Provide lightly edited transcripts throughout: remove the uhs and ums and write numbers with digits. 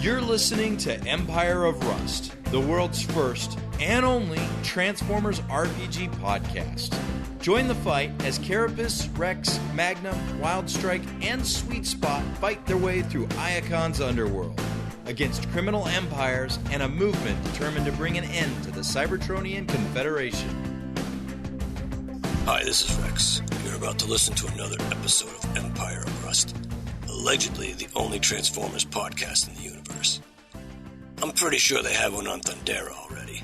You're listening to Empire of Rust, the world's first and only Transformers RPG podcast. Join the fight as Carapace, Rex, Magnum, Wildstrike, and Sweet Spot fight their way through Iacon's underworld against criminal empires and a movement determined to bring an end to the Cybertronian Confederation. Hi, this is Rex. You're about to listen to another episode of Empire of Rust, allegedly the only Transformers podcast in the universe. I'm pretty sure they have one on Thundera already.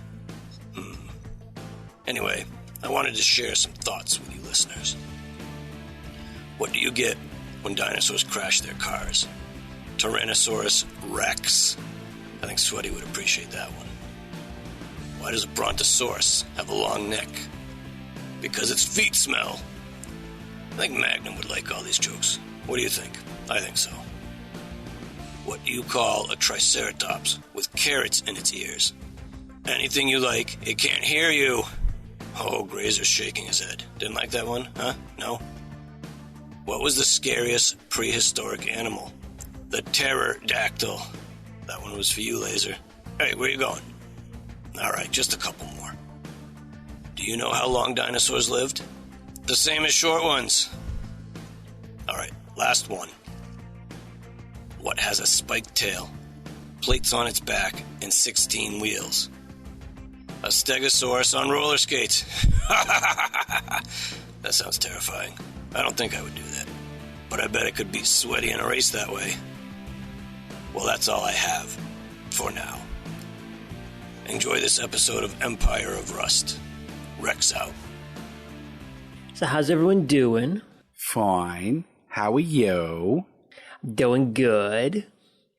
Anyway, I wanted to share some thoughts with you listeners. What do you get when dinosaurs crash their cars? Tyrannosaurus Rex. I think Sweaty would appreciate that one. Why does a Brontosaurus have a long neck? Because its feet smell. I think Magnum would like all these jokes. What do you think? I think so. What do you call a Triceratops with carrots in its ears? Anything you like, it can't hear you. Oh, Grazer's shaking his head. Didn't like that one, huh? No? What was the scariest prehistoric animal? The pterodactyl. That one was for you, Laser. Hey, where you going? All right, just a couple more. Do you know how long dinosaurs lived? The same as short ones. All right, last one. What has a spiked tail, plates on its back, and 16 wheels? A stegosaurus on roller skates. That sounds terrifying. I don't think I would do that. But I bet it could beat Sweaty in a race that way. Well, that's all I have for now. Enjoy this episode of Empire of Rust. Rex out. So how's everyone doing? Fine. How are you? Doing good.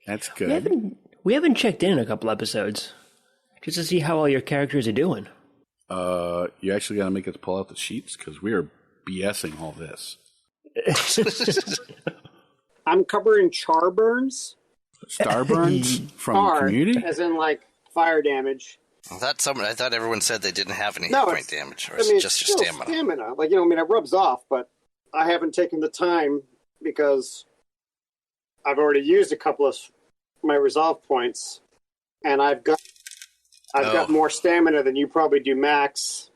That's good. We haven't checked in a couple episodes. Just to see how all your characters are doing. You actually got to make us pull out the sheets because we are BSing all this. I'm covering char burns. Star burns from Community? As in, like, fire damage. I thought everyone said they didn't have any hit point damage, or it's just your stamina. Like, it rubs off, but I haven't taken the time because I've already used a couple of my resolve points, and I've got more stamina than you probably do max.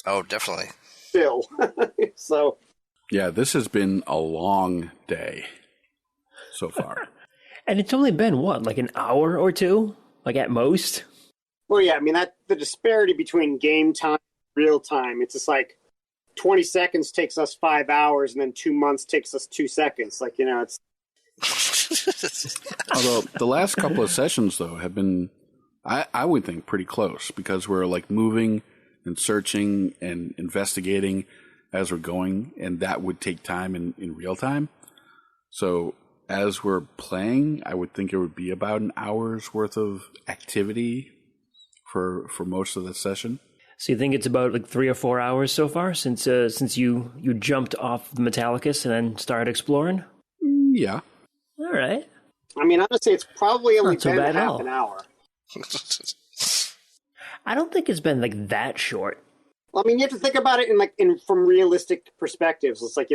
Oh, definitely. Still. So. Yeah, this has been a long day so far. And it's only been, what, like an hour or two? Like at most? Well, yeah, the disparity between game time and real time, it's just like 20 seconds takes us 5 hours, and then 2 months takes us 2 seconds. Like, it's... Although the last couple of sessions, though, have been, I would think, pretty close because we're like moving and searching and investigating as we're going, and that would take time in real time. So as we're playing, I would think it would be about an hour's worth of activity for most of the session. So you think it's about like 3 or 4 hours so far since you jumped off the Metallicus and then started exploring? Yeah. All right. Honestly, it's probably only been half an hour. I don't think it's been like that short. Well, you have to think about it from realistic perspectives. It's like,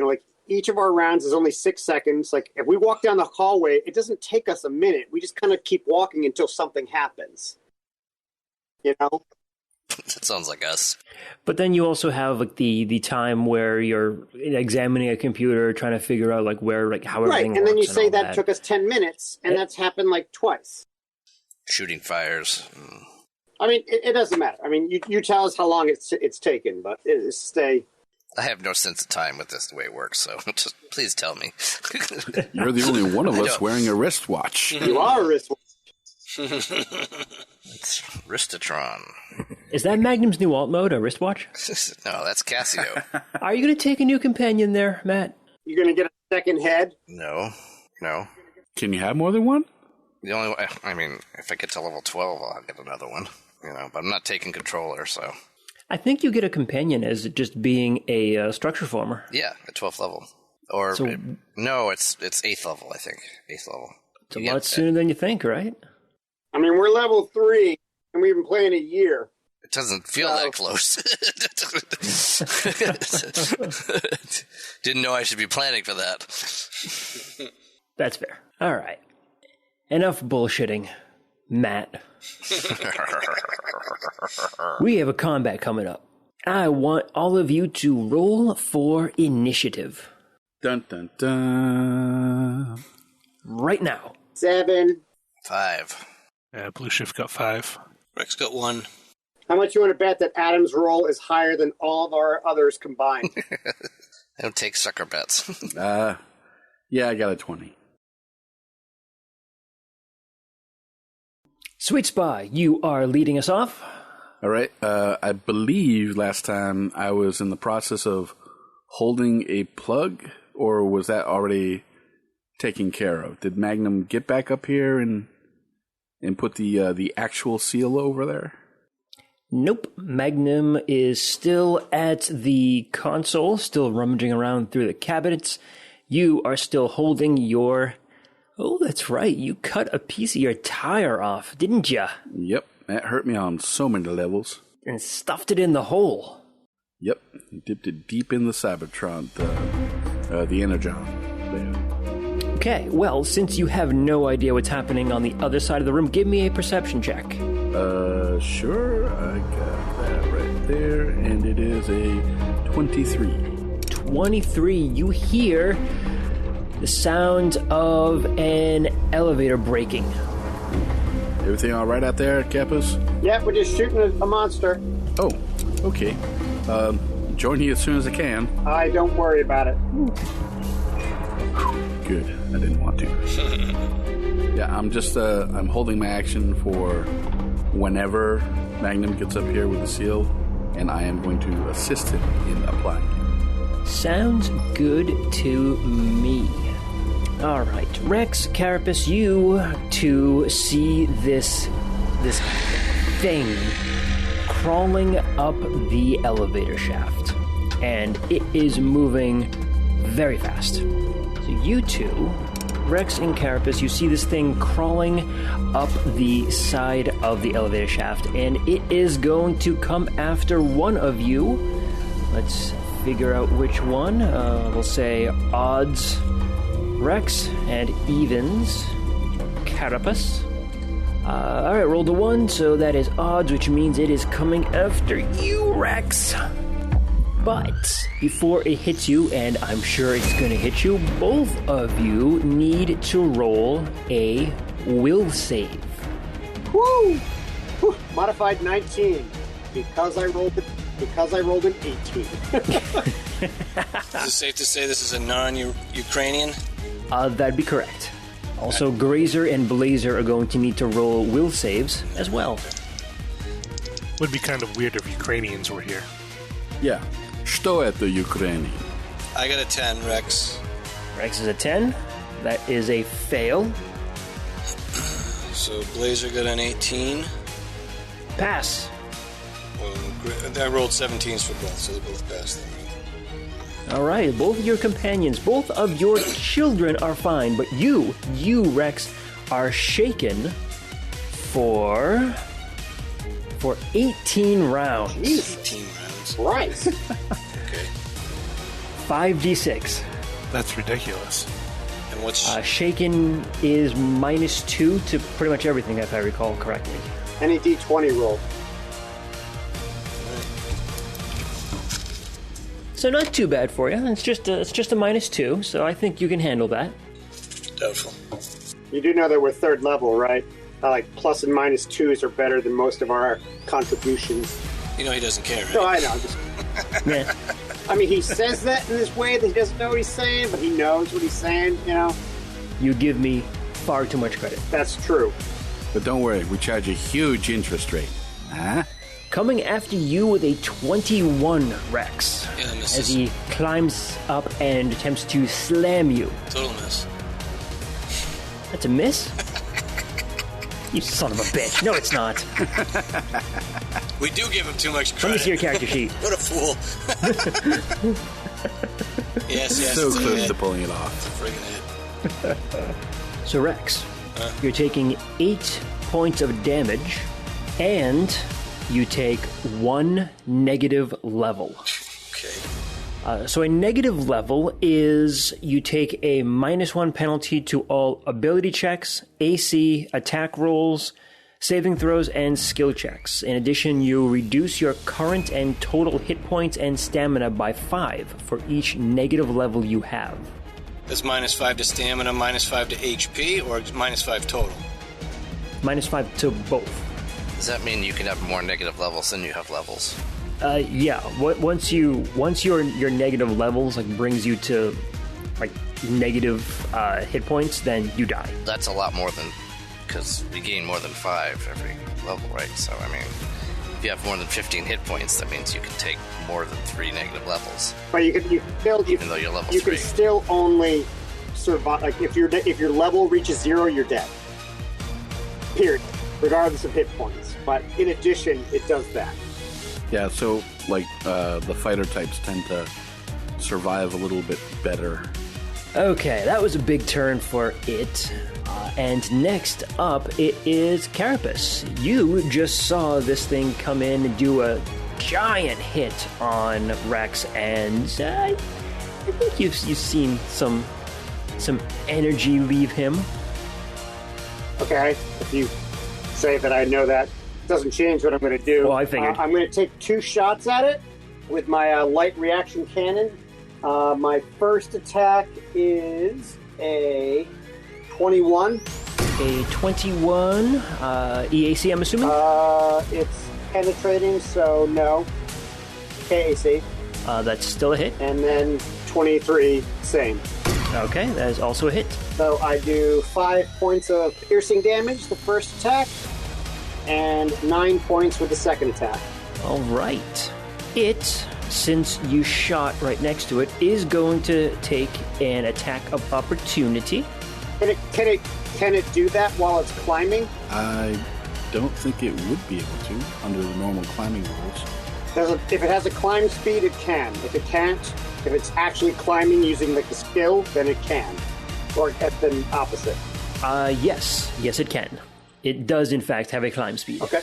each of our rounds is only 6 seconds. Like, if we walk down the hallway, it doesn't take us a minute. We just kind of keep walking until something happens. That sounds like us. But then you also have like the time where you're examining a computer, trying to figure out like where, like how everything works. Right, and then you say that took us 10 minutes, and that's happened like twice. Shooting fires. It doesn't matter. You tell us how long it's taken, but stay. I have no sense of time with this the way it works, so just please tell me. You're the only one of us wearing a wristwatch. You are a wristwatch. It's Wristatron. Is that Magnum's new alt mode, a wristwatch? No, that's Casio. Are you going to take a new companion there, Matt? You're going to get a second head? No. Can you have more than one? The only way, if I get to level 12, I'll get another one. But I'm not taking controller, so. I think you get a companion as just being a structure former. Yeah, at 12th level. Or, no, it's 8th level, I think. 8th level. It's a lot sooner than you think, right? We're level 3, and we've been playing a year. It doesn't feel that close. Didn't know I should be planning for that. That's fair. All right. Enough bullshitting, Matt. We have a combat coming up. I want all of you to roll for initiative. Dun, dun, dun. Right now. 7. 5. Blueshift got 5. Rex got 1. How much you want to bet that Adam's roll is higher than all of our others combined? I don't take sucker bets. Yeah, I got a 20. Sweet Spy, you are leading us off. All right. I believe last time I was in the process of holding a plug, or was that already taken care of? Did Magnum get back up here and put the actual seal over there? Nope. Magnum is still at the console, still rummaging around through the cabinets. You are still holding your... Oh, that's right. You cut a piece of your tire off, didn't ya? Yep. That hurt me on so many levels. And stuffed it in the hole. Yep. Dipped it deep in the Cybertron, the Energon. There. Okay, well, since you have no idea what's happening on the other side of the room, give me a perception check. Sure. I got that right there, and it is a 23. 23, you hear the sound of an elevator braking. Everything all right out there, Carapace? Yeah, we're just shooting a monster. Oh, okay. Join you as soon as I can. I don't worry about it. Good. I didn't want to. Yeah, I'm just, I'm holding my action for whenever Magnum gets up here with the seal, and I am going to assist him in applying it. Sounds good to me. All right, Rex, Carapace, you two see this thing crawling up the elevator shaft, and it is moving very fast. So you two, Rex and Carapace, you see this thing crawling up the side of the elevator shaft, and it is going to come after one of you. Let's figure out which one. We'll say odds Rex and evens Carapace. Alright, rolled a 1, so that is odds, which means it is coming after you, Rex. But before it hits you, and I'm sure it's going to hit you, both of you need to roll a will save. Woo! Whew. Modified 19 because I rolled an 18. Is it safe to say this is a non-Ukrainian? That'd be correct. Also, Grazer and Blazer are going to need to roll will saves as well. Would be kind of weird if Ukrainians were here. Yeah. Что это Ukraine? I got a 10, Rex. Rex is a 10. That is a fail. So Blazer got an 18. Pass. I rolled 17s for both, so they both passed them. All right, both of your companions, both of your children are fine, but you, Rex, are shaken for 18 rounds. 18 rounds. Right. Okay. 5d6. That's ridiculous. And what's... shaken is -2 to pretty much everything, if I recall correctly. Any D20 roll. So not too bad for you. It's just a -2, so I think you can handle that. Doubtful. You do know that we're third level, right? Like plus and minus 2s are better than most of our contributions. You know he doesn't care, right? No, I know. Yeah. I mean, he says that in this way that he doesn't know what he's saying, but he knows what he's saying, you know? You give me far too much credit. That's true. But don't worry, we charge a huge interest rate. Huh? Coming after you with a 21, Rex. Yeah, that misses. As he climbs up and attempts to slam you. Total miss. That's a miss? You son of a bitch. No, it's not. We do give him too much credit. Let me see your character sheet. What a fool. yes, So it's a close hit. to pulling it off. It's a friggin' hit. So, Rex, you're taking 8 points of damage, and you take 1 negative level. Okay. So a negative level is you take a -1 penalty to all ability checks, AC, attack rolls, saving throws, and skill checks. In addition, you reduce your current and total hit points and stamina by 5 for each negative level you have. That's -5 to stamina, -5 to HP, or -5 total? -5 to both. Does that mean you can have more negative levels than you have levels? Yeah. Once your negative levels like brings you to like negative hit points, then you die. That's a lot more than, because we gain more than 5 every level, right? So I mean, if you have more than 15 hit points, that means you can take more than 3 negative levels. But even though you're level 3, you can still only survive. Like if your level reaches 0, you're dead. Period. Regardless of hit points. But in addition, it does that. Yeah, so like the fighter types tend to survive a little bit better. Okay, that was a big turn for it. And next up, it is Carapace. You just saw this thing come in and do a giant hit on Rex, and I think you've seen some energy leave him. Okay, if you say that I know that, doesn't change what I'm going to do. Oh, I figured. I'm going to take 2 shots at it with my light reaction cannon. My first attack is a 21. A 21 EAC, I'm assuming? It's penetrating, so no. KAC. That's still a hit. And then 23, same. Okay, that is also a hit. So I do 5 points of piercing damage, the first attack, and 9 points with the second attack. All right. It, since you shot right next to it, is going to take an attack of opportunity. Can it do that while it's climbing? I don't think it would be able to under the normal climbing rules. If it has a climb speed, it can. If it can't, if it's actually climbing using like the skill, then it can. Or then opposite. Yes, it can. It does, in fact, have a climb speed. Okay.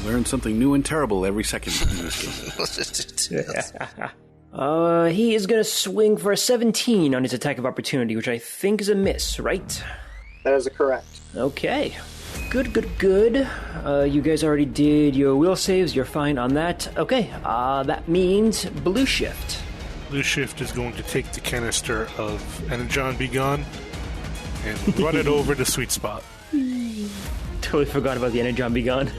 Learn something new and terrible every second in this game. He is going to swing for a 17 on his attack of opportunity, which I think is a miss, right? That is correct. Okay. Good. You guys already did your will saves. You're fine on that. Okay. That means Blueshift. Blueshift is going to take the canister of Energon Be Gone and run it over the sweet spot. Totally forgot about the Energon Be Gone.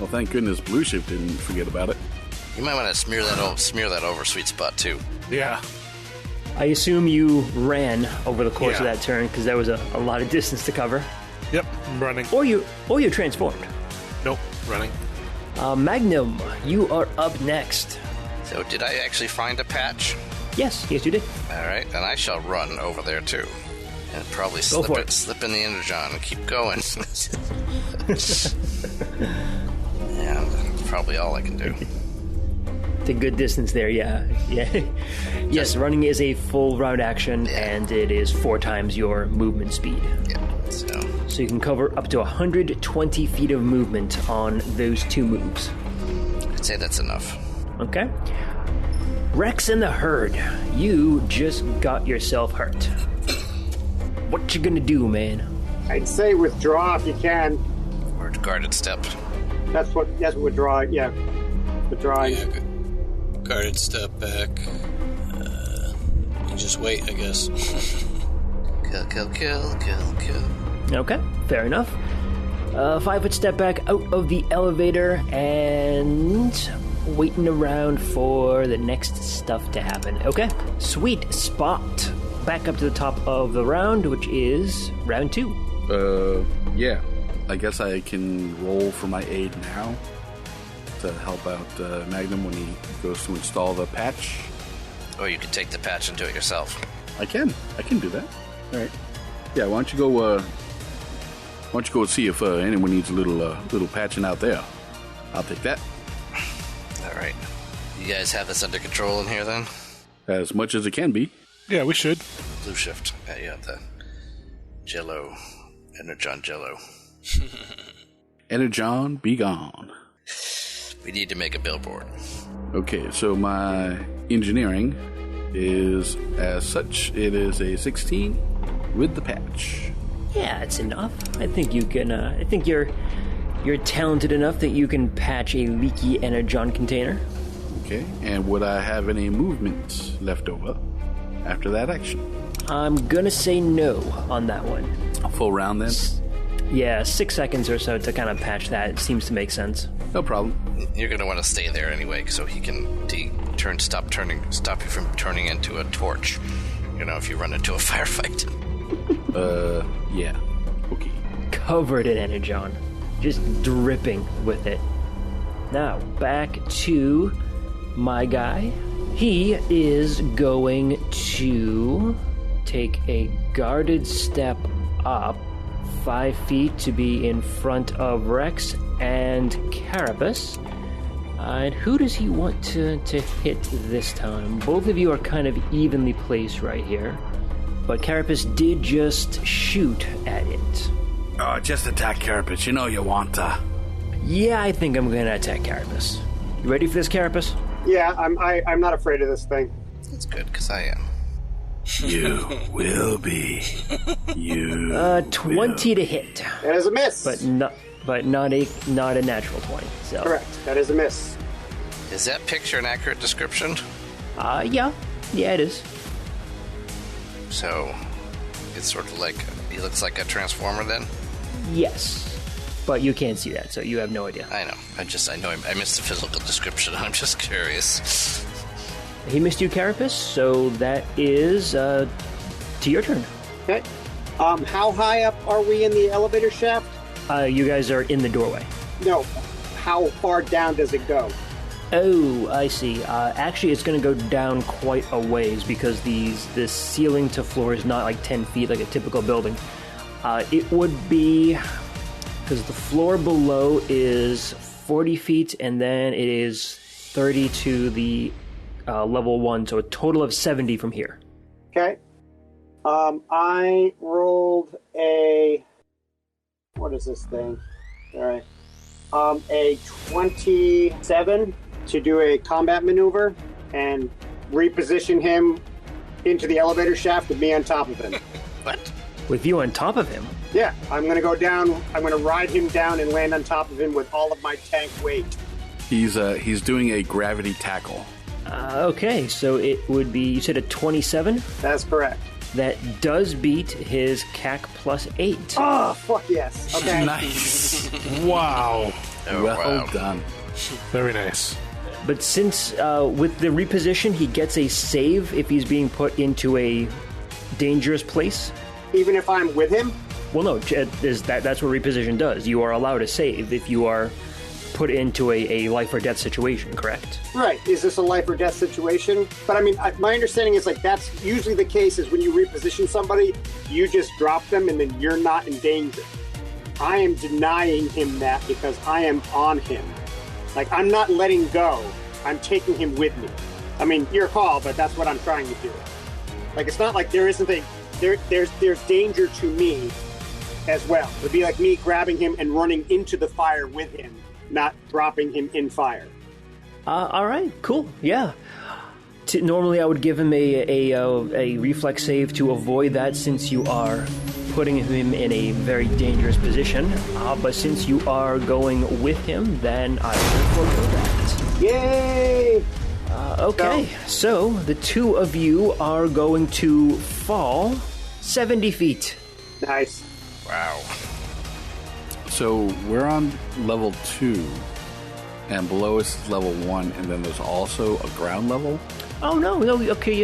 Well, thank goodness Blueshift didn't forget about it. You might want to smear that over sweet spot too. Yeah. I assume you ran over the course of Yeah. that turn because there was a lot of distance to cover. Yep, I'm running. Or you transformed. Nope, running. Magnum, you are up next. So did I actually find a patch? Yes, you did. All right, then I shall run over there too, and probably slip in the energon and keep going. Yeah, that's probably all I can do. The good distance there, yeah. Yes, running is a full round action, and it is 4 times your movement speed. Yeah. So you can cover up to 120 feet of movement on those 2 moves. I'd say that's enough. Okay. Rex and the Herd, you just got yourself hurt. What you gonna do, man? I'd say withdraw if you can. Or guarded step. That's what withdraw. Yeah, withdrawing. Yeah, guarded step back. You just wait, I guess. Kill. Okay, fair enough. 5-foot step back out of the elevator and waiting around for the next stuff to happen. Okay, sweet. Spot. Back up to the top of the round, which is round 2. Yeah. I guess I can roll for my aid now to help out Magnum when he goes to install the patch. Or you could take the patch and do it yourself. I can do that. All right. Yeah. Why don't you go see if anyone needs a little patching out there? I'll take that. All right. You guys have this under control in here then? As much as it can be. Yeah, we should. Blueshift. Yeah, you have the Jello, Energon Jello. Energon, be gone. We need to make a billboard. Okay, so my engineering is as such. It is a 16 with the patch. Yeah, it's enough. I think you can. I think you're talented enough that you can patch a leaky energon container. Okay, and would I have any movement left over after that action? I'm gonna say no on that one. A full round then? Yeah, 6 seconds or so to kind of patch that. It seems to make sense. No problem. You're going to want to stay there anyway, so he can stop you from turning into a torch. You know, if you run into a firefight. Yeah. Okay. Covered in energon. Just dripping with it. Now, back to my guy. He is going to take a guarded step up 5 feet to be in front of Rex and Carapace. And who does he want to hit this time? Both of you are kind of evenly placed right here. But Carapace did just shoot at it. Oh, just attack Carapace. You know you want to. Yeah, I think I'm going to attack Carapace. You ready for this, Carapace? Yeah, I'm not afraid of this thing. That's good, because I am. You will be. You 20 to hit. That is a miss. But not a natural 20. So. Correct. That is a miss. Is that picture an accurate description? Yeah, it is. So, it's sort of like, he looks like a Transformer then? Yes, but you can't see that, so you have no idea. I know. I missed the physical description. I'm just curious. He missed you, Carapace, so that is to your turn. Okay. How high up are we in the elevator shaft? You guys are in the doorway. No. How far down does it go? Oh, I see. Actually, it's going to go down quite a ways because this ceiling to floor is not like 10 feet like a typical building. It would be... because the floor below is 40 feet, and then it is 30 to the level 1, so a total of 70 from here. Okay. I rolled a... what is this thing? All right. A 27 to do a combat maneuver and reposition him into the elevator shaft with me on top of him. What? With you on top of him? Yeah, I'm going to go down. I'm going to ride him down and land on top of him with all of my tank weight. He's doing a gravity tackle. Okay, so it would be, you said a 27? That's correct. That does beat his CAC plus 8. Oh, fuck yes. Okay. Nice. Wow. Oh, well wow. done. Very nice. But since with the reposition, he gets a save if he's being put into a dangerous place. Even if I'm with him? Well, no, that's what reposition does. You are allowed to save if you are put into a life or death situation, correct? Right. Is this a life or death situation? But I mean, my understanding is like that's usually the case is when you reposition somebody, you just drop them and then you're not in danger. I am denying him that because I am on him. Like, I'm not letting go. I'm taking him with me. I mean, your call, but that's what I'm trying to do. Like, it's not like there isn't there's danger to me as well. It would be like me grabbing him and running into the fire with him, not dropping him in fire. All right, cool, yeah. Normally I would give him a reflex save to avoid that since you are putting him in a very dangerous position. But since you are going with him, then I will forego that. Yay! Okay, so the two of you are going to fall 70 feet. Nice. Wow. So we're on level 2, and below us is level 1, and then there's also a ground level? Oh, no, okay,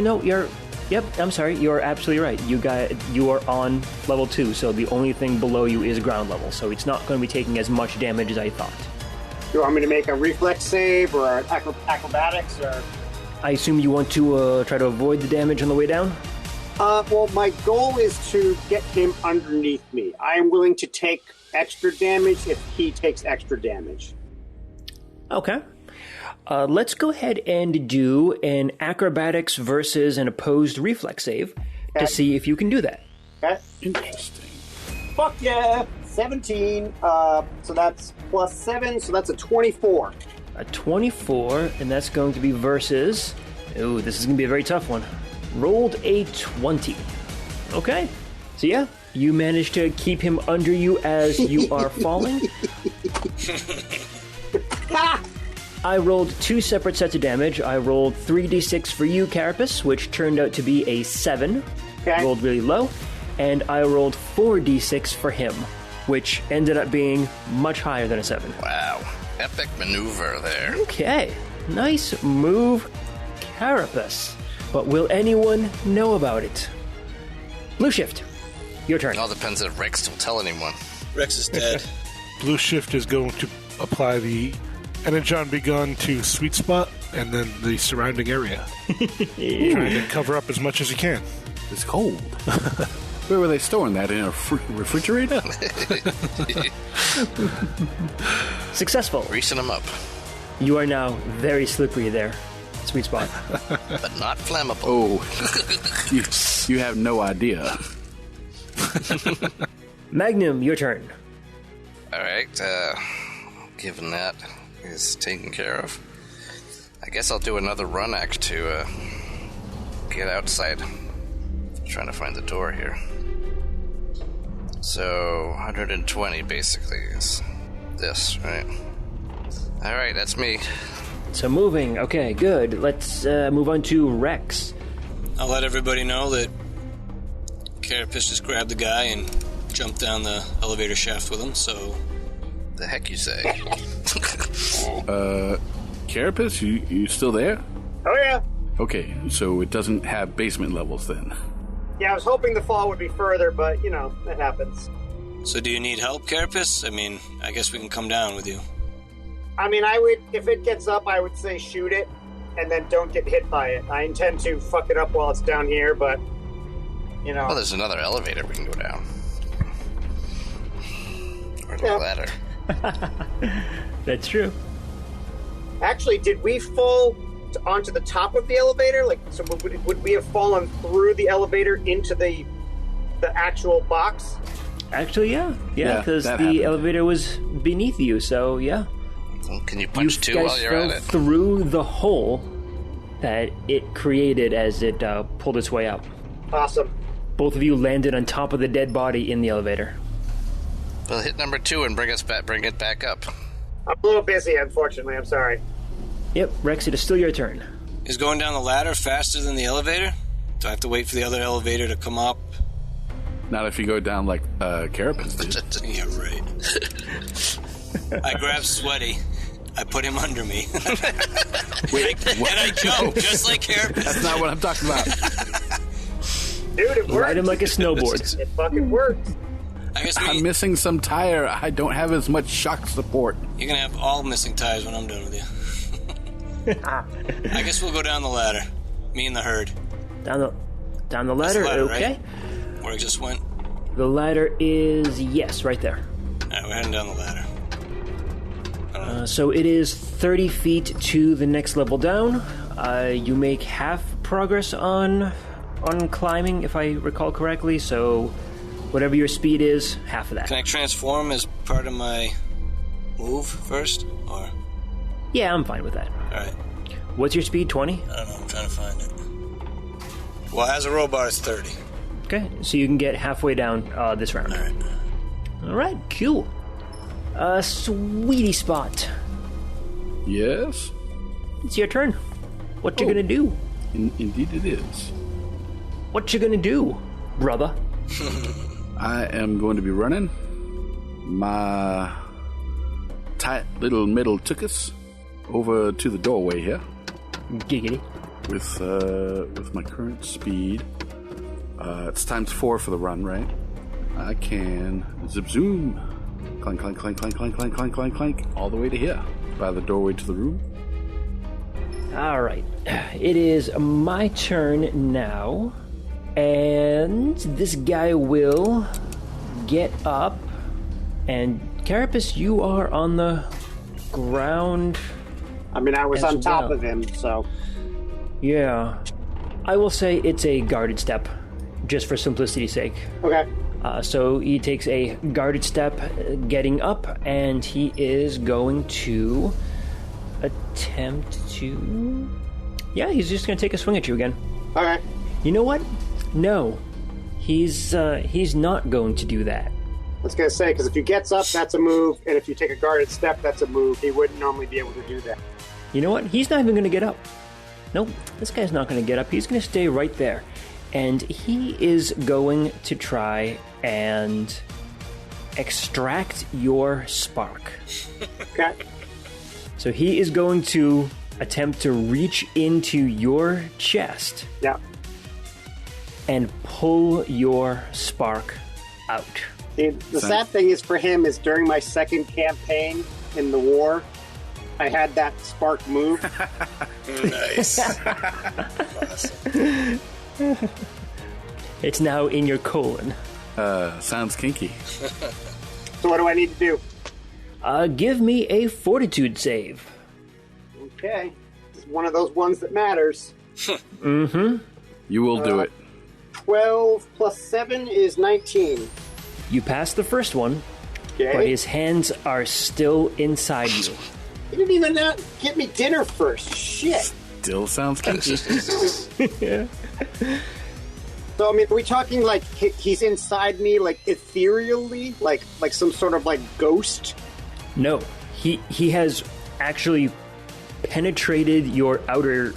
yep, I'm sorry, you're absolutely right. You are on level 2, so the only thing below you is ground level, so it's not going to be taking as much damage as I thought. Do you want me to make a reflex save or acrobatics or... I assume you want to try to avoid the damage on the way down? Well, my goal is to get him underneath me. I am willing to take extra damage if he takes extra damage. Okay. Let's go ahead and do an acrobatics versus an opposed reflex save to see if you can do that. Okay. Interesting. Fuck yeah! 17. So that's plus 7, so that's a 24. A 24, and that's going to be versus... Ooh, this is going to be a very tough one. Rolled a 20. Okay. So yeah, you managed to keep him under you as you are falling. I rolled 2 separate sets of damage. I rolled 3d6 for you, Carapace, which turned out to be a 7. Okay. Rolled really low. And I rolled 4d6 for him, which ended up being much higher than a 7. Wow. Epic maneuver there. Okay. Nice move, Carapace. But will anyone know about it? Blueshift, your turn. It all depends if Rex will tell anyone. Rex is dead. Blueshift is going to apply the Energon Begun to Sweet Spot and then the surrounding area. Trying to cover up as much as he can. It's cold. Where were they storing that? In a refrigerator? Successful. Greasing them up. You are now very slippery there, Sweet Spot. But not flammable. Oh, you have no idea. Magnum, your turn. Alright, given that is taken care of, I guess I'll do another run act to get outside. Trying to find the door here. So, 120 basically is this, right? Alright, that's me. So moving, okay, good. Let's move on to Rex. I'll let everybody know that Carapace just grabbed the guy and jumped down the elevator shaft with him, so... The heck you say? Carapace, you still there? Oh, yeah. Okay, so it doesn't have basement levels then. Yeah, I was hoping the fall would be further, but, you know, that happens. So do you need help, Carapace? I mean, I guess we can come down with you. I mean, I would, if it gets up, I would say shoot it, and then don't get hit by it. I intend to fuck it up while it's down here, but, you know. Well, there's another elevator we can go down. Or the ladder. That's true. Actually, did we fall onto the top of the elevator? Like, so would we have fallen through the elevator into the actual box? Actually, yeah, because the happened. elevator was beneath you. So yeah, Well, can you punch two guys while you're fell at it? through the hole that it created as it pulled its way up. Awesome. Both of you landed on top of the dead body in the elevator. Well, hit number 2 and bring it back up. I'm a little busy, unfortunately. I'm sorry. Yep, Rex, it is still your turn. Is going down the ladder faster than the elevator? Do I have to wait for the other elevator to come up? Not if you go down like Carapace did. Yeah, right. I grabbed Sweaty. I put him under me. Wait, and I jumped, just like Carapace. That's not what I'm talking about. Dude, it worked. Ride him like a snowboard. It fucking worked. I guess I'm missing some tire. I don't have as much shock support. you're going to have all missing tires when I'm done with you. I guess we'll go down the ladder. Me and the herd. Down the ladder, That's the ladder, okay. right? Where it just went. The ladder is, yes, right there. Alright, we're heading down the ladder. So it is 30 feet to the next level down. You make half progress on climbing, if I recall correctly, so whatever your speed is, half of that. Can I transform as part of my move first? Or... Yeah, I'm fine with that. Alright. What's your speed, 20? I don't know, I'm trying to find it. Well, as a robot, it's 30. Okay, so you can get halfway down this round. Alright. Alright, cool. Sweetie Spot, Yes? it's your turn. What you gonna do? Indeed it is. What you gonna do, brother? I am going to be running my tight little metal tuchus over to the doorway here Giggity. with my current speed. It's times 4 for the run, right? I can zip zoom, clank, clank, clank, clank, clank, clank, clank, clank, clank, all the way to here, by the doorway to the room. Alright, it is my turn now, and this guy will get up, and Carapace, you are on the ground. I mean, I was As on top well. of him, so... Yeah, I will say it's a guarded step, just for simplicity's sake. Okay. So he takes a guarded step getting up, and he is going to attempt to... Yeah, he's just going to take a swing at you again. All right. You know what? No. He's not going to do that. I was going to say, because if he gets up, that's a move, and if you take a guarded step, that's a move. He wouldn't normally be able to do that. You know what? He's not even going to get up. Nope, this guy's not going to get up. He's going to stay right there. And he is going to try and extract your spark. Okay. So he is going to attempt to reach into your chest Yeah. and pull your spark out. The sad thing is for him is during my second campaign in the war, I had that spark move. Nice. Awesome. It's now in your colon. Sounds kinky. So what do I need to do? Give me a fortitude save. Okay. It's one of those ones that matters. Mm-hmm. You will do it. 12 plus 7 is 19. You pass the first one, Okay. but his hands are still inside you. You didn't even get me dinner first. Shit. Still sounds kinky. So, I mean, are we talking like he's inside me, like ethereally? Like some sort of like ghost? No, he has actually penetrated your outer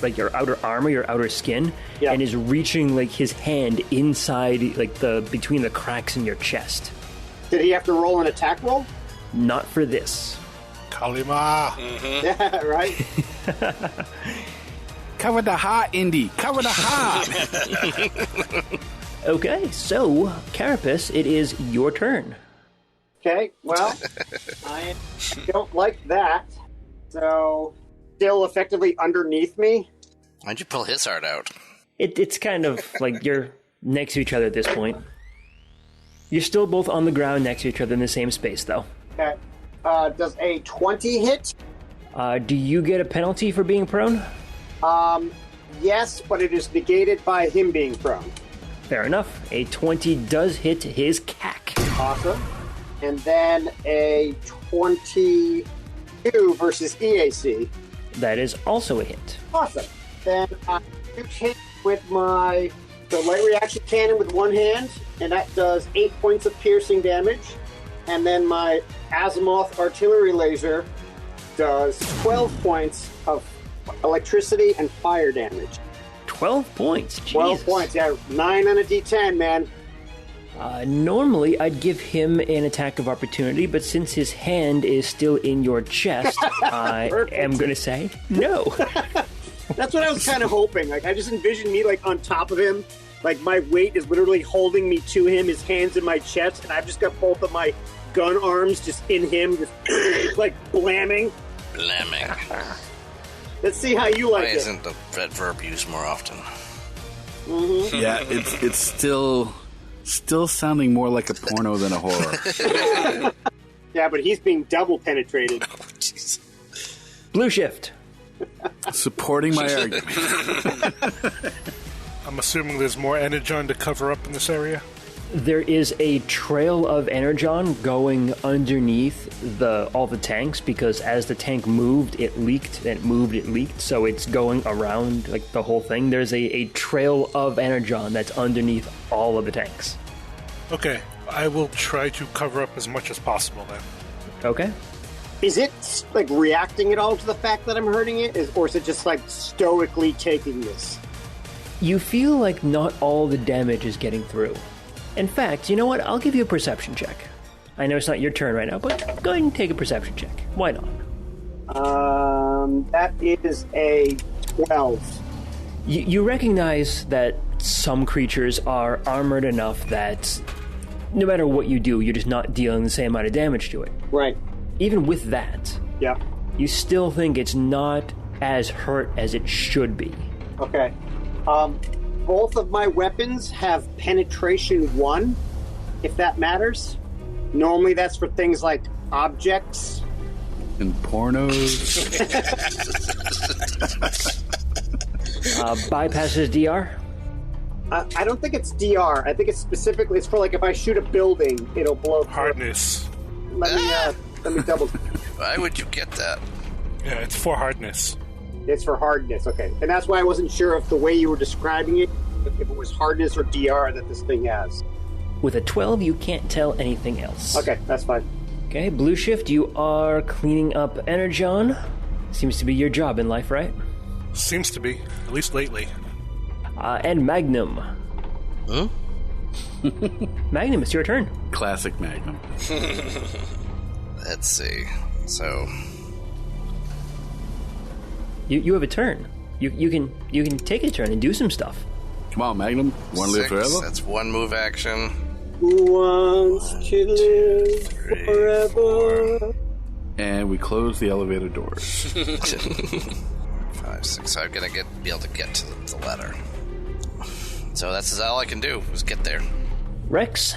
armor, your outer skin, Yeah. and is reaching like his hand inside like between the cracks in your chest. Did he have to roll an attack roll? Not for this. Kalima! Yeah, right? Cover the heart, Indy. Cover the heart. Okay, so Carapace, it is your turn. Okay, well, I don't like that. So, still effectively underneath me? Why'd you pull his heart out? It's kind of like you're next to each other at this point. You're still both on the ground next to each other in the same space, though. Okay. Does a 20 hit? Do you get a penalty for being prone? Yes, but it is negated by him being prone. Fair enough. A 20 does hit his cack. Awesome. And then a 22 versus EAC. That is also a hit. Awesome. Then I hit with my light reaction cannon with one hand, and that does 8 points of piercing damage. And then my Azimuth artillery laser does 12 points of electricity and fire damage. 12 points. 12 Jesus. points, yeah. 9 on a D10, man. Normally, I'd give him an attack of opportunity, but since his hand is still in your chest, I am going to say no. That's what I was kind of hoping. Like, I just envisioned me, like, on top of him. Like, my weight is literally holding me to him, his hands in my chest, and I've just got both of my gun arms just in him, just, like, blamming. Blamming. Let's see how you like Why it. isn't that verb used more often? Mm-hmm. Yeah, it's still sounding more like a porno than a horror. Yeah, but he's being double penetrated. Oh, jeez. Blueshift. Supporting my argument. I'm assuming there's more energon to cover up in this area? There is a trail of energon going underneath all the tanks because as the tank moved, it leaked, and it moved, it leaked, so it's going around like the whole thing. There's a trail of energon that's underneath all of the tanks. Okay, I will try to cover up as much as possible then. Okay. Is it, like, reacting at all to the fact that I'm hurting it? Or is it just, like, stoically taking this? You feel like not all the damage is getting through. In fact, you know what? I'll give you a perception check. I know it's not your turn right now, but go ahead and take a perception check. Why not? That is a 12. You recognize that some creatures are armored enough that no matter what you do, you're just not dealing the same amount of damage to it. Right. Even with that, Yeah. you still think it's not as hurt as it should be. Okay. Both of my weapons have penetration 1, if that matters. Normally that's for things like objects. And pornos. Bypasses DR? I don't think it's DR. I think it's specifically, it's for like if I shoot a building, it'll blow through. Hardness. Let me double. Why would you get that? Yeah, it's for hardness. It's for hardness, okay. And that's why I wasn't sure if the way you were describing it, if it was hardness or DR that this thing has. With a 12, you can't tell anything else. Okay, that's fine. Okay, Blueshift, you are cleaning up Energon. Seems to be your job in life, right? Seems to be, at least lately. And Magnum. Huh? Magnum, it's your turn. Classic Magnum. Let's see. So, You have a turn. You can take a turn and do some stuff. Come on, Magnum. Want to live 6, forever? that's one move action. Who wants to live 3, forever? And we close the elevator doors. 5, 6. So I'm gonna be able to get to the ladder. So that's all I can do is get there. Rex,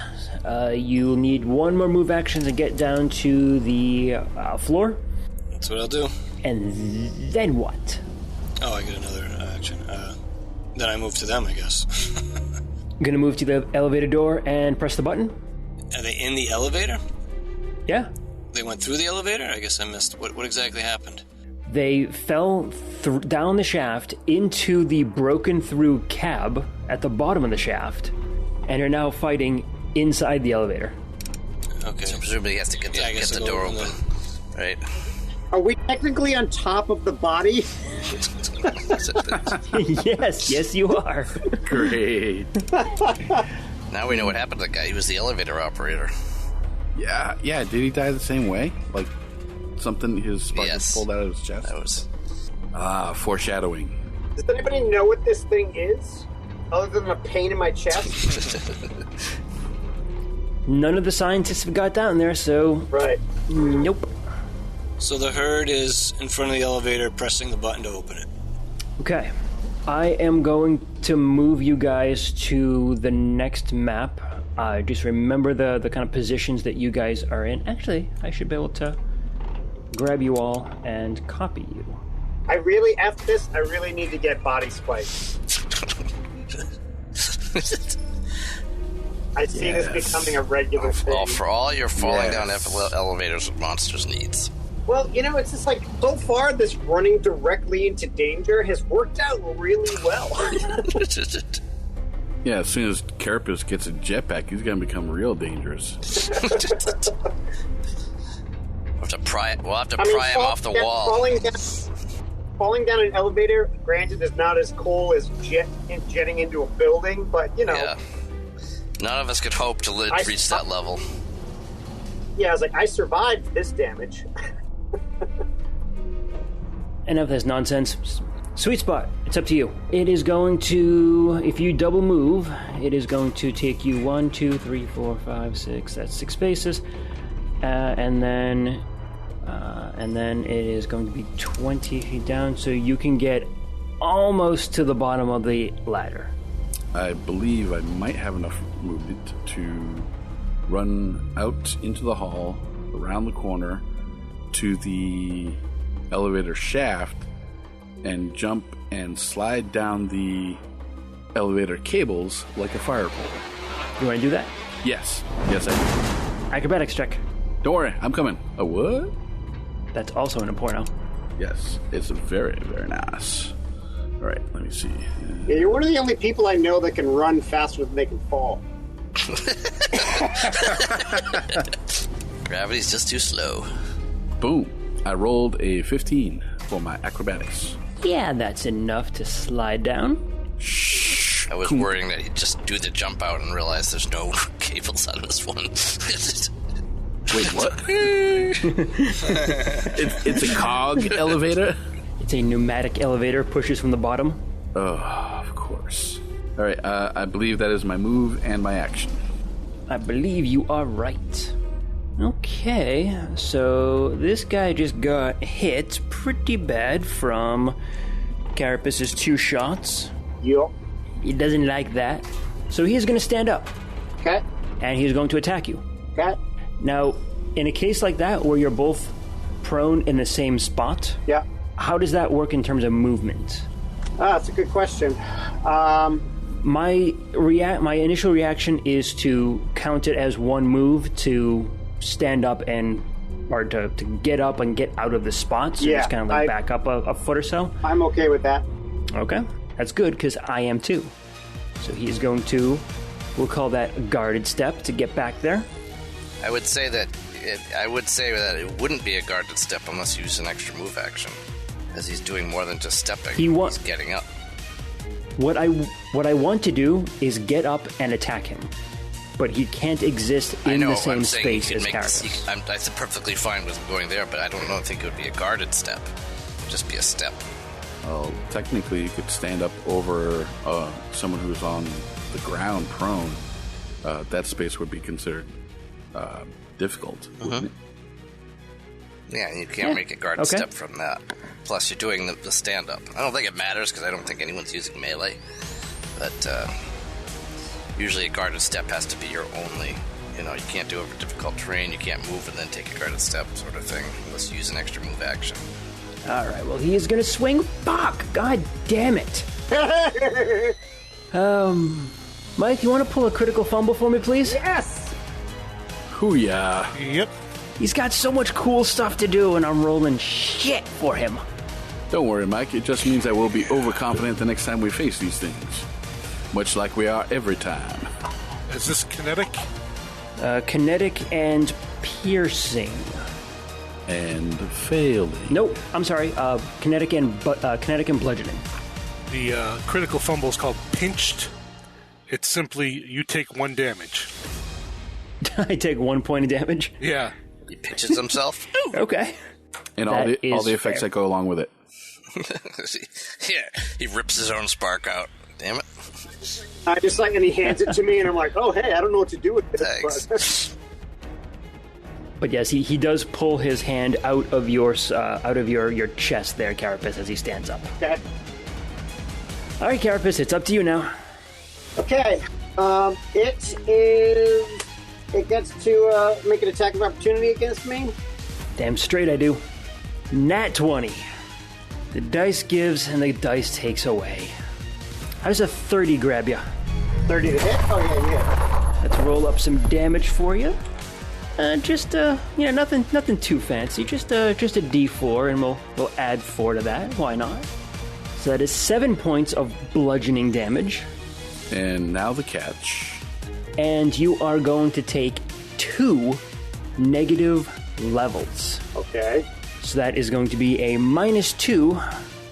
you'll need one more move action to get down to the floor. That's what I'll do. And then what? Oh, I get another action. Then I move to them, I guess. Gonna move to the elevator door and press the button? Are they in the elevator? Yeah. They went through the elevator? I guess I missed. What exactly happened? They fell down the shaft into the broken through cab at the bottom of the shaft and are now fighting inside the elevator. Okay. So presumably he has to get the door open. Right? Are we technically on top of the body? Yes, you are. Great. Now we know what happened to the guy. He was the elevator operator. Yeah. Did he die the same way? Like something his spark was pulled out of his chest? That was... foreshadowing. Does anybody know what this thing is? Other than a pain in my chest? None of the scientists have got down there, so... Right. Nope. So the herd is in front of the elevator pressing the button to open it. Okay. I am going to move you guys to the next map. Just remember the kind of positions that you guys are in. Actually, I should be able to grab you all and copy you. After this, I really need to get body spikes. I see this becoming a regular thing. Well, for all your falling down elevators with monsters needs. Well, it's just like, so far, this running directly into danger has worked out really well. Yeah, as soon as Carapace gets a jetpack, he's going to become real dangerous. We'll have to pry him off the wall. Falling down an elevator, granted, is not as cool as jetting into a building, but, Yeah. None of us could hope to reach that level. Yeah, I was like, I survived this damage. Enough of this nonsense. Sweet Spot, it's up to you. It is going to, if you double move, it is going to take you 1, 2, 3, 4, 5, 6, that's 6 spaces. And then it is going to be 20 feet down, so you can get almost to the bottom of the ladder. I believe I might have enough movement to run out into the hall, around the corner, to the elevator shaft, and jump and slide down the elevator cables like a fire pole. You want to do that? Yes, I do. Acrobatics check. Don't worry, I'm coming. A what? That's also in a porno. Yes, it's very, very nice. All right, let me see. Yeah, you're one of the only people I know that can run faster than they can fall. Gravity's just too slow. Boom. I rolled a 15 for my acrobatics. Yeah, that's enough to slide down. Shh. I was worrying that he'd just do the jump out and realize there's no cables on this one. Wait, what? it's a cog elevator? It's a pneumatic elevator, pushes from the bottom. Oh, of course. All right, I believe that is my move and my action. I believe you are right. Okay, so this guy just got hit pretty bad from Carapace's 2 shots. Yup. He doesn't like that. So he is going to stand up. Okay. And he's going to attack you. Okay. Now, in a case like that where you're both prone in the same spot, Yeah. how does that work in terms of movement? That's a good question. My initial reaction is to count it as one move to stand up and or to get up and get out of the spot. So just kind of like back up a foot or so. I'm okay with that. Okay, that's good because I am too. So he is going to, we'll call that guarded step to get back there. I would say that it wouldn't be a guarded step unless you use an extra move action, because he's doing more than just stepping. He's getting up. What I want to do is get up and attack him, but he can't exist in the same space as Carapace. I'm perfectly fine with going there, but I don't think it would be a guarded step. It would just be a step. Well, technically, you could stand up over someone who's on the ground, prone. That space would be considered difficult, wouldn't it? Yeah, you can't make a guarded step from that. Plus, you're doing the stand-up. I don't think it matters, because I don't think anyone's using melee. But usually a guarded step has to be your only. You can't do over difficult terrain, you can't move and then take a guarded step sort of thing, unless you use an extra move action. Alright, well, he is going to swing. Fuck! God damn it! Mike, you want to pull a critical fumble for me, please? Yes! Hoo-yah. Yep. He's got so much cool stuff to do, and I'm rolling shit for him. Don't worry, Mike. It just means that we'll be overconfident the next time we face these things. Much like we are every time. Is this kinetic? Kinetic and piercing. And failing. Nope, I'm sorry. Kinetic and bludgeoning. The critical fumble is called pinched. It's simply you take 1 damage. I take 1 point of damage? Yeah. He pinches himself. Okay. And all the effects that go along with it. Yeah, he rips his own spark out. Damn it. I just like, and he hands it to me, and I'm like, oh, hey, I don't know what to do with this. Thanks. But yes, he does pull his hand out of your chest there, Carapace, as he stands up. Okay. All right, Carapace, it's up to you now. Okay. It gets to make an attack of opportunity against me. Damn straight I do. Nat 20. The dice gives and the dice takes away. How does a 30 grab you? 30 to hit? Oh, yeah. Let's roll up some damage for you. Nothing too fancy. Just a D4, and we'll add 4 to that. Why not? So that is 7 points of bludgeoning damage. And now the catch. And you are going to take 2 negative levels. Okay. So that is going to be a -2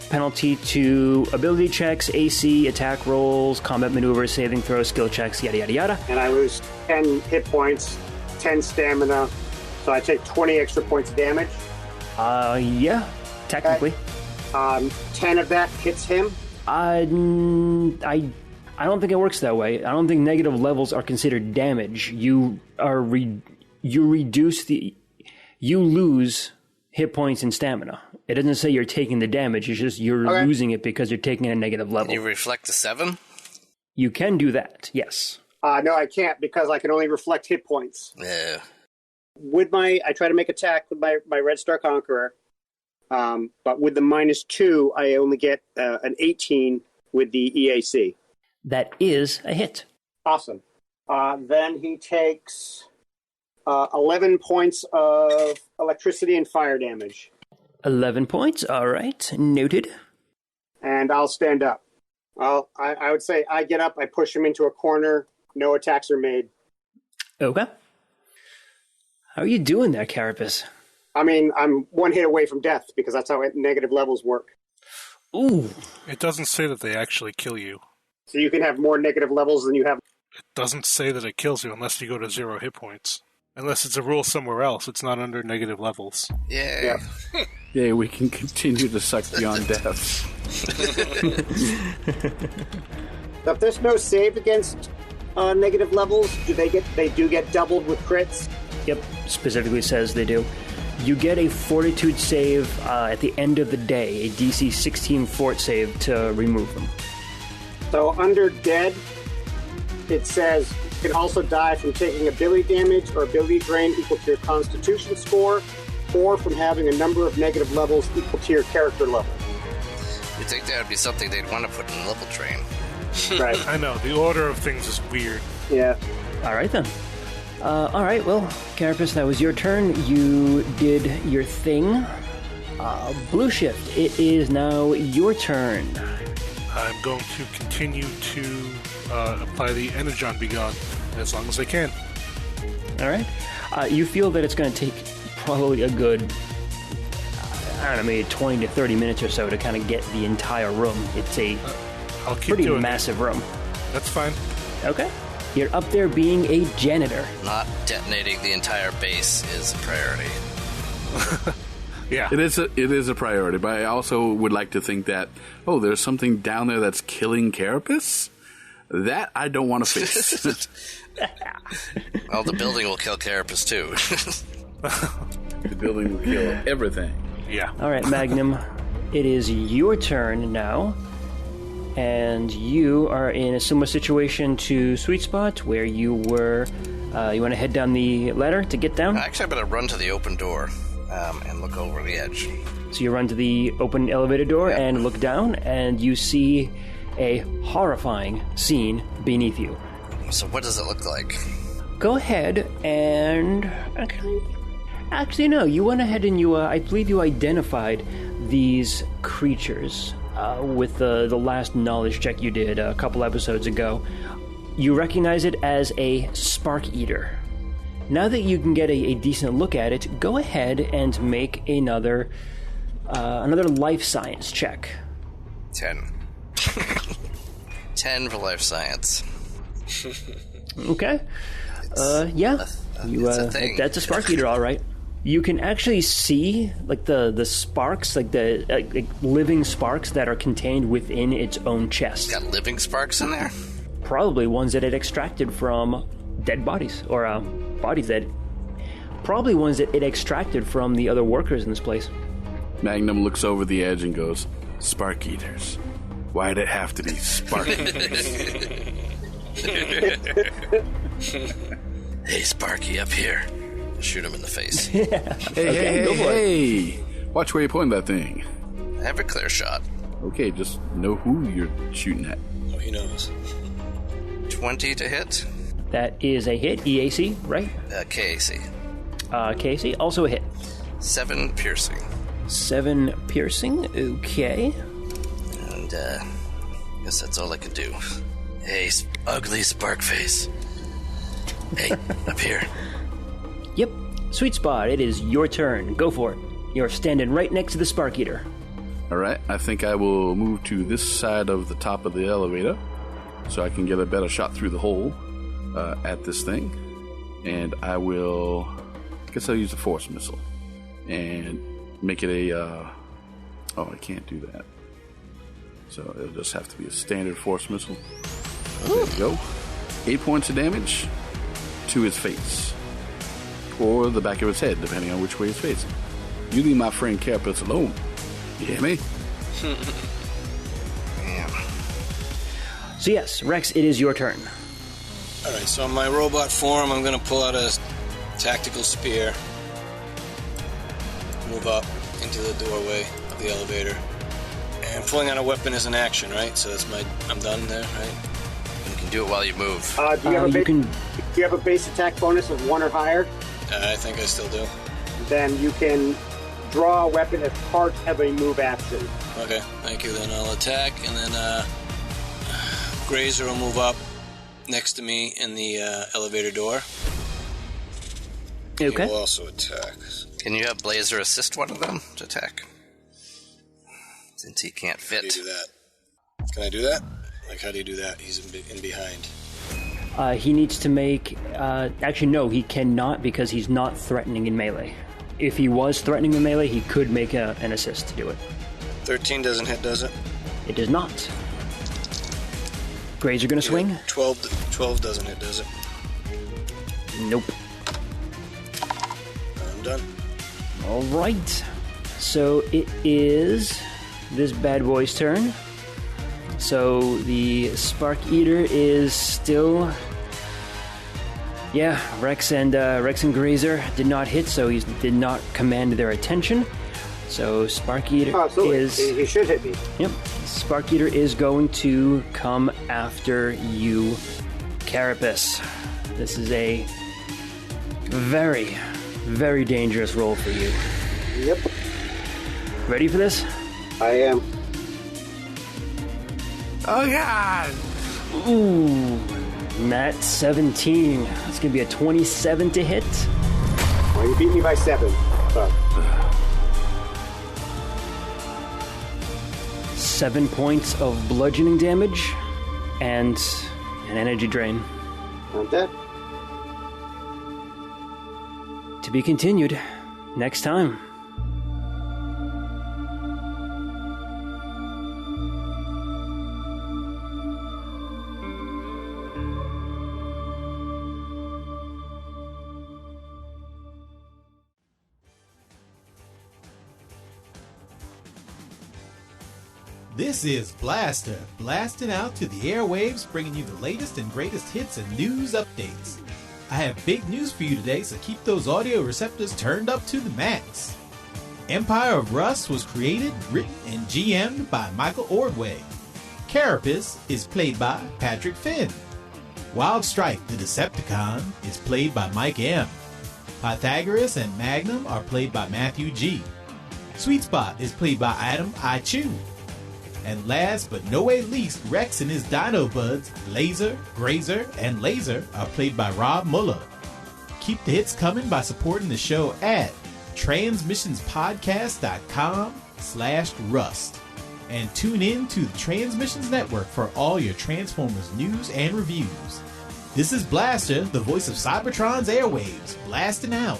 penalty to ability checks, AC, attack rolls, combat maneuvers, saving throws, skill checks, yada yada yada. And I lose 10 hit points, 10 stamina, so I take 20 extra points of damage. Yeah, technically. 10 of that hits him. I don't think it works that way. I don't think negative levels are considered damage. You lose hit points and stamina. It doesn't say you're taking the damage. It's just you're losing it because you're taking a negative level. Can you reflect the 7? You can do that, yes. No, I can't because I can only reflect hit points. Yeah. I try to make attack with my Red Star Conqueror, but with the -2, I only get an 18 with the EAC. That is a hit. Awesome. Then he takes 11 points of electricity and fire damage. 11 points, all right. Noted. And I'll stand up. Well, I would say I get up, I push him into a corner, no attacks are made. Okay. How are you doing there, Carapace? I mean, I'm 1 hit away from death because that's how negative levels work. Ooh. It doesn't say that they actually kill you. So you can have more negative levels than you have. It doesn't say that it kills you unless you go to 0 hit points. Unless it's a rule somewhere else. It's not under negative levels. Yeah. Yeah, we can continue to suck beyond death. So if there's no save against negative levels, they do get doubled with crits? Yep, specifically says they do. You get a fortitude save at the end of the day, a DC 16 fort save to remove them. So under dead, it says you can also die from taking ability damage or ability drain equal to your constitution score, or from having a number of negative levels equal to your character level. You'd think that would be something they'd want to put in level train. Right. I know, the order of things is weird. Yeah. All right, then. All right, well, Carapace, that was your turn. You did your thing. Blueshift, it is now your turn. I'm going to continue to apply the Energon Be Gone as long as I can. All right. You feel that it's going to take probably a good, I don't know, maybe 20 to 30 minutes or so to kind of get the entire room. It's a I'll keep pretty doing massive room. That's fine. Okay. You're up there being a janitor. Not detonating the entire base is a priority. Yeah. It is a priority, but I also would like to think that, there's something down there that's killing Carapace? That I don't want to face. Well, the building will kill Carapace too. The building will kill everything. Yeah. All right, Magnum, it is your turn now. And you are in a similar situation to Sweet Spot, where you were, you want to head down the ladder to get down? Actually, I'm going to run to the open door and look over the edge. So you run to the open elevator door and look down, and you see a horrifying scene beneath you. So what does it look like? Go ahead and... Actually, no. You went ahead and I believe you identified these creatures with the last knowledge check you did a couple episodes ago. You recognize it as a sparkeater. Now that you can get a decent look at it, go ahead and make another life science check. 10. 10 for life science. Okay. Yeah. It's a thing. That's a sparkeater, all right. You can actually see like the sparks, like the living sparks that are contained within its own chest. Got living sparks in there? Probably ones that it extracted from dead bodies, or bodies that... Probably ones that it extracted from the other workers in this place. Magnum looks over the edge and goes, Spark Eaters. Why'd it have to be Spark Eaters? Hey, Sparky, up here. Shoot him in the face. Hey. Watch where you point that thing. I have a clear shot. Okay, just know who you're shooting at. Oh, he knows. 20 to hit. That is a hit. EAC, right? KAC. KAC, also a hit. 7 piercing. 7 piercing, okay. And, guess that's all I can do. Hey, ugly spark face. Hey, up here. Yep. Sweet Spot, it is your turn. Go for it. You're standing right next to the Sparkeater. All right, I think I will move to this side of the top of the elevator so I can get a better shot through the hole at this thing. And I guess I'll use a force missile and make it I can't do that. So it'll just have to be a standard force missile. There we go. 8 points of damage to his face. Or the back of his head, depending on which way he's facing. You leave my friend Carapace alone. You hear me? So yes, Rex, it is your turn. Alright, so in my robot form, I'm going to pull out a tactical spear. Move up into the doorway of the elevator. And pulling out a weapon is an action, right? So I'm done there, right? You can do it while you move. Do you have a base attack bonus of 1 or higher? I think I still do. Then you can draw a weapon as part of a move action. Okay, thank you. Then I'll attack, and then Grazer will move up next to me in the elevator door. Okay. He will also attack. Can you have Blazer assist one of them to attack? Since he can't fit. How do you do that? Can I do that? Like, how do you do that? He's in behind. He needs to make... actually, no, he cannot because he's not threatening in melee. If he was threatening in melee, he could make an assist to do it. 13 doesn't hit, does it? It does not. Grazer gonna swing? 12 doesn't hit, does it? Nope. I'm done. All right. So it is this bad boy's turn. So the Spark Eater is still... Yeah, Rex and Grazer did not hit, so he did not command their attention. So Spark Eater is... He should hit me. Yep. Spark Eater is going to come after you, Carapace. This is a Very, very dangerous role for you. Yep, Ready for this? I am. Oh God! Ooh, Nat 17. That's gonna be a 27 to hit. Well, you beat me by 7. So. 7 points of bludgeoning damage and an energy drain. I'm dead. To be continued next time. This is Blaster, blasting out to the airwaves, bringing you the latest and greatest hits and news updates. I have big news for you today, so keep those audio receptors turned up to the max. Empire of Rust was created, written, and GM'd by Michael Ordway. Carapace is played by Patrick Finn. Wild Strike, the Decepticon, is played by Mike M. Pythagoras and Magnum are played by Matthew G. Sweet Spot is played by Adam I. Chu. And last but no way least, Rex and his Dino Buds, Laser, Grazer, and Laser are played by Rob Muller. Keep the hits coming by supporting the show at transmissionspodcast.com/rust. And tune in to the Transmissions Network for all your Transformers news and reviews. This is Blaster, the voice of Cybertron's airwaves, blasting out.